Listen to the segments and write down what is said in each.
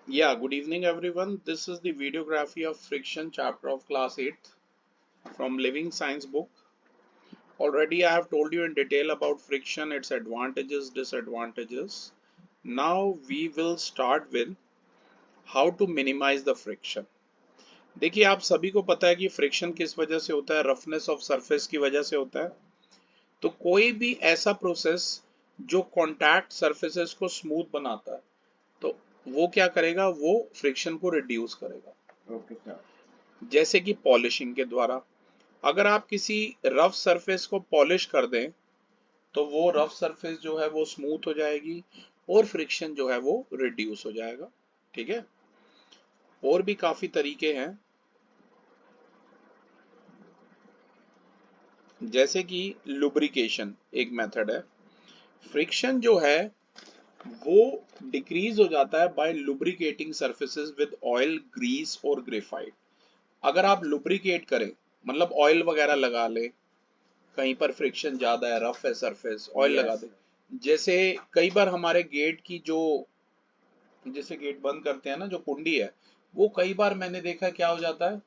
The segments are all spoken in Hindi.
Yeah, good evening everyone. This is the videography of friction chapter of class 8th from Living Science book. Already I have told you in detail about friction, its advantages, disadvantages. Now we will start with how to minimize the friction. देखिए आप सभी को पता है कि फ्रिक्शन किस वजह से होता है, रफनेस ऑफ सरफेस की वजह से होता है। तो कोई भी ऐसा प्रोसेस जो कॉन्टैक्ट सरफेसेस को स्मूथ बनाता है तो वो क्या करेगा, वो फ्रिक्शन को रिड्यूस करेगा। Okay sir. जैसे कि पॉलिशिंग के द्वारा अगर आप किसी रफ सरफेस को पॉलिश कर दें तो वो रफ सरफेस जो है वो स्मूथ हो जाएगी और फ्रिक्शन जो है वो रिड्यूस हो जाएगा। ठीक है, और भी काफी तरीके हैं, जैसे कि लुब्रिकेशन एक मेथड है। फ्रिक्शन जो है वो डिक्रीज हो जाता है by lubricating surfaces with oil, grease और ग्रेफाइट। अगर आप लुब्रिकेट करें मतलब ऑयल वगैरह लगा ले, कहीं पर फ्रिक्शन ज्यादा है, रफ है सरफेस, ऑयल लगा दे। जैसे कई बार हमारे गेट की जो, जैसे गेट बंद करते हैं ना, जो कुंडी है वो कई बार मैंने देखा है क्या हो जाता है,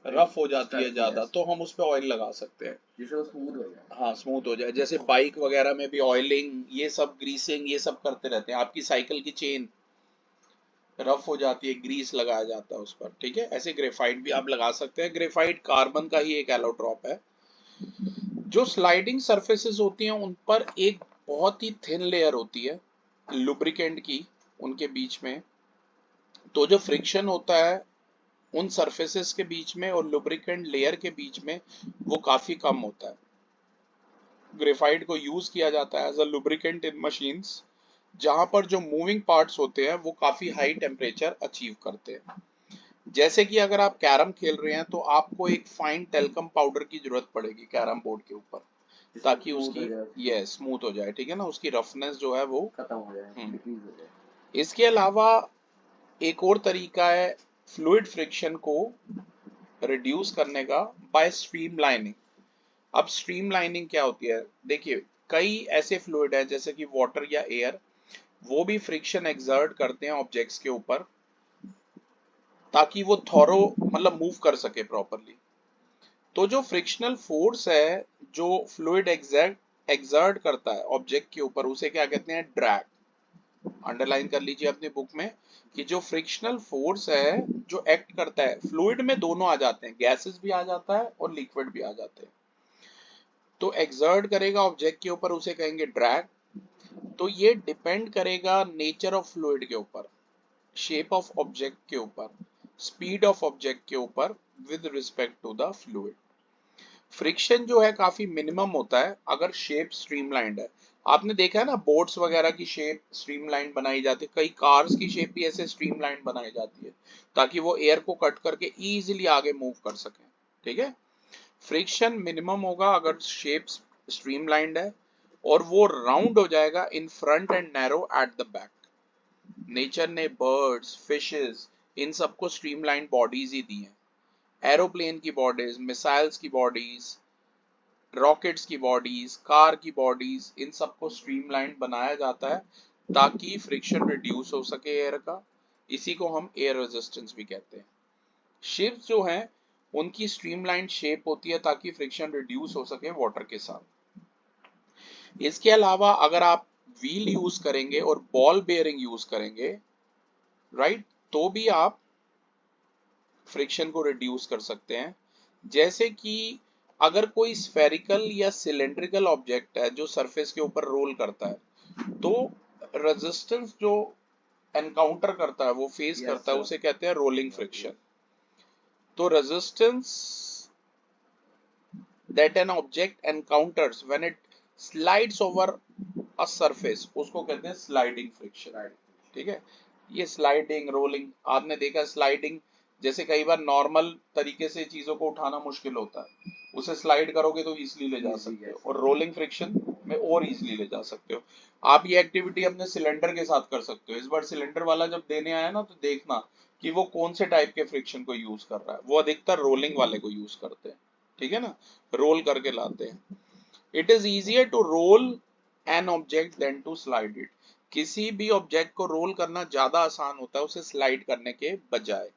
रफ हो जाती है ज्यादा, तो हम उस पर ऑयल लगा सकते हैं जिससे वो स्मूथ हो जाए। हाँ, स्मूथ हो जाए। जैसे बाइक वगैरह में भी ऑयलिंग, ये सब ग्रीसिंग, ये सब करते रहते हैं। आपकी साइकिल की चेन रफ हो जाती है, ग्रीस लगाया जाता है उस पर। ठीक है, ऐसे ग्रेफाइट भी आप लगा सकते हैं। ग्रेफाइट कार्बन का ही एक एलोट्रॉप है। जो स्लाइडिंग सरफेसेस होती हैं उन पर एक बहुत ही थिन लेयर होती है लुब्रिकेंट की, उनके बीच में। तो जो फ्रिक्शन होता है उन सरफेसेस के बीच में और लुब्रिकेंट लेयर के बीच में वो काफी कम होता है। ग्रेफाइट को यूज किया जाता है as a lubricant in machines, जहां पर जो मूविंग पार्ट्स होते हैं वो काफी हाई टेम्परेचर अचीव करते हैं। जैसे कि अगर आप कैरम खेल रहे हैं तो आपको एक फाइन टेल्कम पाउडर की जरूरत पड़ेगी कैरम बोर्ड के ऊपर, ताकि उसकी ये स्मूथ हो जाए। ठीक है ना, उसकी रफनेस जो है वो खत्म हो जाए, डिक्रीज हो जाए। इसके अलावा एक और तरीका है फ्लूइड फ्रिक्शन को रिड्यूस करने का, बाय स्ट्रीमलाइनिंग। अब स्ट्रीमलाइनिंग क्या होती है, देखिए कई ऐसे फ्लूइड है जैसे कि वाटर या एयर, वो भी फ्रिक्शन एक्सर्ट करते हैं ऑब्जेक्ट्स के ऊपर ताकि वो थॉरो मतलब मूव कर सके प्रॉपरली। तो जो फ्रिक्शनल फोर्स है जो फ्लूइड एक्सर्ट करता है ऑब्जेक्ट के ऊपर, उसे क्या कहते हैं, ड्रैग। अंडरलाइन कर लीजिए अपनी बुक में कि जो फ्रिक्शनल फोर्स है जो एक्ट करता है, फ्लूइड में दोनों आ जाते हैं, गैसेस भी आ जाता है और लिक्विड भी आ जाते हैं। तो एक्सर्ट करेगा ऑब्जेक्ट के ऊपर, उसे कहेंगे ड्रैग। तो ये डिपेंड करेगा नेचर ऑफ फ्लूइड के ऊपर, शेप ऑफ ऑब्जेक्ट के ऊपर, स्पीड ऑफ ऑब्जेक्ट के ऊपर with respect to the fluid. Friction जो है काफी मिनिमम होता है अगर शेप स्ट्रीमलाइंड है। आपने देखा है ना, बोट्स वगैरह की शेप स्ट्रीमलाइन बनाई जाती है, कई कार्स की शेप भी ऐसे स्ट्रीमलाइन बनाई जाती है ताकि वो एयर को कट करके इजीली आगे मूव कर सके। ठीक है, फ्रिक्शन मिनिमम होगा अगर शेप स्ट्रीमलाइंड है, और वो राउंड हो जाएगा in front end narrow at the back. Nature ने बर्ड्स, फिशेस, इन सबको स्ट्रीमलाइन बॉडीज ही दी हैं। एरोप्लेन की बॉडीज, मिसाइल्स की बॉडीज, रॉकेट्स की बॉडीज, कार की बॉडीज, इन सबको स्ट्रीमलाइन बनाया जाता है ताकि फ्रिक्शन रिड्यूस हो सके एयर का। इसी को हम एयर रेजिस्टेंस भी कहते हैं। शिप्स जो हैं उनकी स्ट्रीमलाइन शेप होती है ताकि फ्रिक्शन रिड्यूस हो सके वाटर के साथ। इसके अलावा अगर आप व्हील यूज करेंगे और बॉल बेयरिंग यूज करेंगे, राइट, तो भी आप फ्रिक्शन को रिड्यूस कर सकते हैं। जैसे कि अगर कोई स्फेरिकल या सिलेंड्रिकल ऑब्जेक्ट है जो सरफेस के ऊपर रोल करता है, तो रेजिस्टेंस जो एनकाउंटर करता है, वो फेस करता है, उसे कहते हैं रोलिंग फ्रिक्शन। तो resistance that an object encounters when it slides over a surface, उसको कहते हैं स्लाइडिंग फ्रिक्शन। ठीक है, ये स्लाइडिंग रोलिंग आपने देखा। स्लाइडिंग जैसे कई बार नॉर्मल तरीके से चीजों को उठाना मुश्किल होता है, उसे स्लाइड करोगे तो इजीली ले जा सकते हो, और रोलिंग फ्रिक्शन में और इजीली ले जा सकते हो। आप ये एक्टिविटी अपने सिलेंडर के साथ कर सकते हो। इस बार सिलेंडर वाला जब देने आया ना, तो देखना कि वो कौन से टाइप के फ्रिक्शन को यूज कर रहा है। वो अधिकतर रोलिंग वाले को यूज करते हैं। ठीक है ना, रोल करके लाते हैं। It is easier to roll an object than to slide it. किसी भी ऑब्जेक्ट को रोल करना ज्यादा आसान होता है उसे स्लाइड करने के बजाय।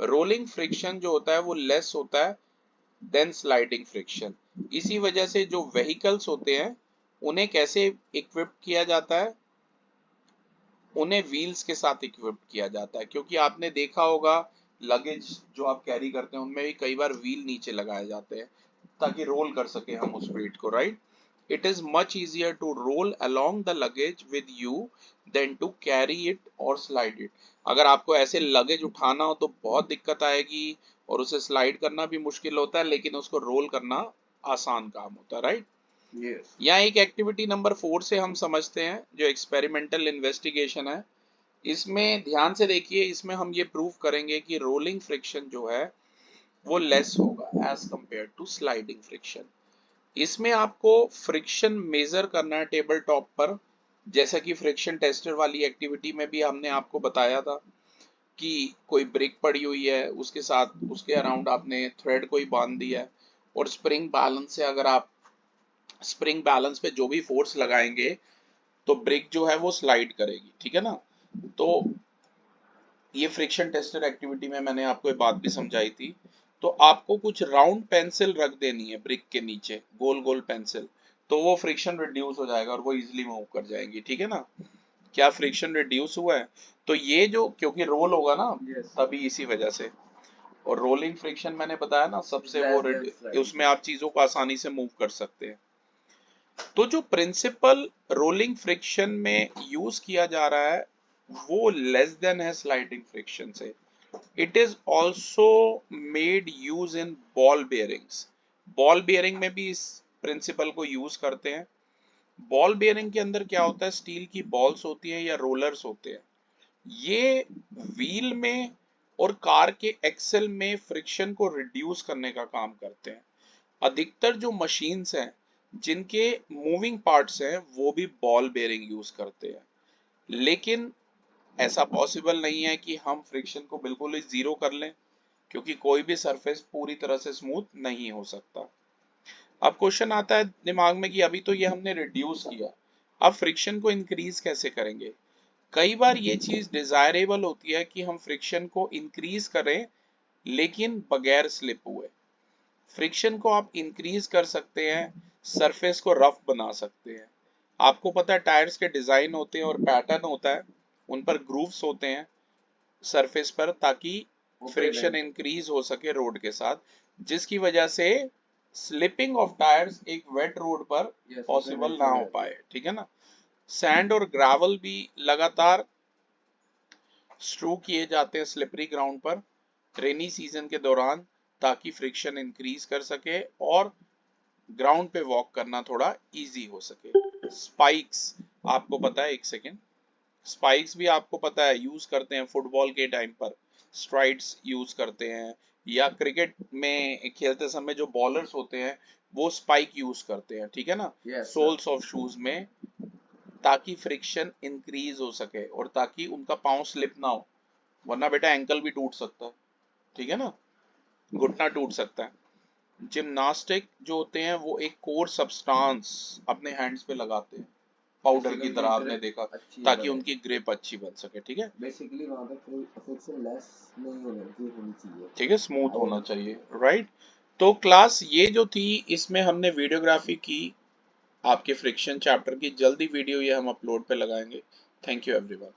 रोलिंग फ्रिक्शन जो होता है वो लेस होता है देन स्लाइडिंग फ्रिक्शन। इसी वजह से जो व्हीकल्स होते हैं उन्हें कैसे इक्विप किया जाता है, उन्हें व्हील्स के साथ इक्विप किया जाता है, क्योंकि आपने देखा होगा लगेज जो आप कैरी करते हैं उनमें भी कई बार व्हील नीचे लगाए जाते हैं ताकि रोल कर सके हम उस वेट को, right. It is much easier to roll along the luggage with you than to carry it और स्लाइड इट। अगर आपको ऐसे लगेज उठाना हो तो बहुत दिक्कत आएगी और उसे स्लाइड करना भी मुश्किल होता है, लेकिन उसको रोल करना आसान काम होता है, राइट। यहाँ एक एक्टिविटी नंबर 4 से हम समझते हैं जो एक्सपेरिमेंटल इन्वेस्टिगेशन है। इसमें ध्यान से देखिए, इसमें हम ये प्रूव करेंगे कि रोलिंग फ्रिक्शन जो है वो लेस होगा as compare to sliding friction. इसमें आपको फ्रिक्शन मेजर करना है टेबल टॉप पर, जैसा कि फ्रिक्शन टेस्टर वाली एक्टिविटी में भी हमने आपको बताया था कि कोई ब्रिक पड़ी हुई है उसके साथ उसके अराउंड आपने थ्रेड कोई बांध दिया है और स्प्रिंग बैलेंस से अगर आप स्प्रिंग बैलेंस पे जो भी फोर्स लगाएंगे तो ब्रिक जो है वो स्लाइड करेगी, ठीक है ना। तो ये फ्रिक्शन टेस्टर एक्टिविटी में मैंने आपको ये बात भी समझाई थी। तो आपको कुछ राउंड पेंसिल रख देनी है ब्रिक के नीचे, गोल गोल पेंसिल, तो वो फ्रिक्शन रिड्यूस हो जाएगा और वो इजीली मूव कर जाएंगी, ठीक है ना। क्या फ्रिक्शन रिड्यूस हुआ है? तो ये जो क्योंकि रोल होगा ना तभी इसी वजह से। और रोलिंग फ्रिक्शन मैंने बताया ना सबसे वो उसमें आप चीजों को आसानी से मूव कर सकते हैं। तो जो प्रिंसिपल रोलिंग फ्रिक्शन में यूज किया जा रहा है वो लेस देन है स्लाइडिंग फ्रिक्शन से। It is also made use in ball bearings. Ball bearing में भी इस प्रिंसिपल को यूज करते हैं। बॉल बेयरिंग के अंदर क्या होता है, स्टील की बॉल्स होती हैं या रोलर्स होते हैं, ये व्हील में और कार के एक्सेल में फ्रिक्शन को रिड्यूस करने का काम करते हैं। अधिकतर जो मशीन्स हैं जिनके मूविंग पार्ट्स हैं वो भी बॉल बेयरिंग यूज करते हैं, लेकिन ऐसा पॉसिबल नहीं है कि हम फ्रिक्शन को बिल्कुल ही जीरो कर लें, क्योंकि कोई भी सरफेस पूरी तरह से स्मूथ नहीं हो सकता। अब क्वेश्चन आता है दिमाग में कि अभी तो ये हमने रिड्यूस किया, अब फ्रिक्शन को इंक्रीज कैसे करेंगे। कई बार ये चीज डिजायरेबल होती है कि हम फ्रिक्शन को इंक्रीज करें लेकिन बगैर स्लिप हुए। फ्रिक्शन को आप इंक्रीज कर सकते हैं, सरफेस को रफ बना सकते हैं। आपको पता है टायर्स के डिजाइन होते हैं और पैटर्न होता है, उन पर ग्रूव्स होते हैं सरफेस पर ताकि फ्रिक्शन इंक्रीज हो सके रोड के साथ, जिसकी वजह से स्लिपिंग ऑफ टायर्स एक वेट रोड पर पॉसिबल ना हो पाए, ठीक है ना। सैंड और ग्रेवल भी लगातार स्ट्रू किए जाते हैं स्लिपरी ग्राउंड पर रेनी सीजन के दौरान ताकि फ्रिक्शन इंक्रीज कर सके और ग्राउंड पे वॉक करना थोड़ा इजी हो सके। स्पाइक्स आपको पता है, एक सेकेंड, स्पाइक्स भी आपको पता है यूज करते हैं फुटबॉल के टाइम पर, स्ट्राइड्स यूज करते हैं, या क्रिकेट में खेलते समय जो बॉलर्स होते हैं वो स्पाइक यूज करते हैं, ठीक है ना, सोल्स ऑफ शूज में, ताकि फ्रिक्शन इंक्रीज हो सके और ताकि उनका पाँव स्लिप ना हो, वरना बेटा एंकल भी टूट सकता है, ठीक है ना, घुटना टूट सकता है। जिम्नास्टिक जो होते हैं वो एक कोर सब्सटेंस अपने हैंड्स पे लगाते हैं पाउडर की तरह, आपने देखा, ताकि उनकी ग्रिप अच्छी बन सके, ठीक है। बेसिकली वहां पे कोई फ्रिक्शन लेस नहीं होनी चाहिए, ठीक है, स्मूथ होना चाहिए, राइट। तो क्लास ये जो थी इसमें हमने वीडियोग्राफी की आपके फ्रिक्शन चैप्टर की, जल्दी वीडियो ये हम अपलोड पे लगाएंगे। Thank you everyone.